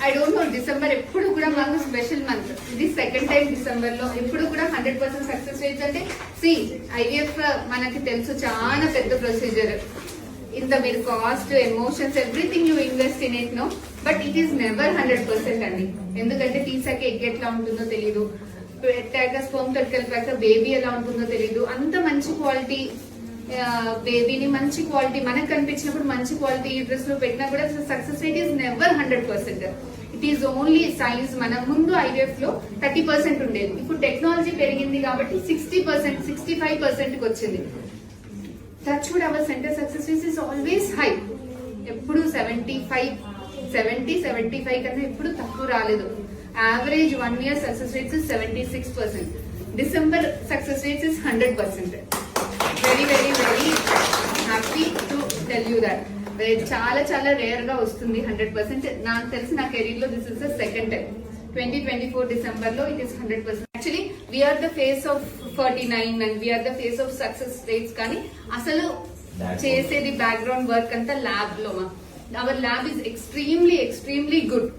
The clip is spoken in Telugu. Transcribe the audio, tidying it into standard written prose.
ఐ డోంట్ నో, డిసెంబర్ ఎప్పుడు కూడా మాకు స్పెషల్ మంత్. ఇది సెకండ్ టైం డిసెంబర్ లో ఎప్పుడు కూడా 100% సక్సెస్ రేట్స్ అంటే ఐవీఎఫ్ మనకి తెలుసు చాలా పెద్ద ప్రొసీజర్. ఇంత మీరు cost, emotions, everything you invest in it no, but it is never 100% అండి. ఎందుకంటే తీసాక ఎగ్ ఎట్లా ఉంటుందో తెలియదు, పెట్టాక స్పోమ్ తట్టుకెళ్ళిపోయాక బేబీ ఎలా ఉంటుందో తెలియదు. అంత మంచి క్వాలిటీ బేబీని, మంచి క్వాలిటీ మనకు కనిపించినప్పుడు మంచి క్వాలిటీ యూట్రస్ లో పెట్టినా కూడా success rate is never 100%. It is only science. మన ముందు ఐవీఎఫ్ లో 30% ఉండేది, ఇప్పుడు టెక్నాలజీ పెరిగింది కాబట్టి 60%, 65% కి వచ్చింది. Touch wood, our center success rate is always high. ఎప్పుడు 70-75 కన్నా ఎప్పుడు తక్కువ రాలేదు. Average 1 year success rates 76%. December success rates is 100%. Very very very happy to tell you that. చాలా చాలా రేర్ గా వస్తుంది 100%. నాకు తెలిసి నా కెరీర్ లో this is the second time. 2024 December లో it is 100%. Actually we are the phase of 49 and we are the phase of success rates. కానీ అసలు చేసేది బ్యాక్గ్రౌండ్ వర్క్ అంతా ల్యాబ్ లో. Our lab is extremely good.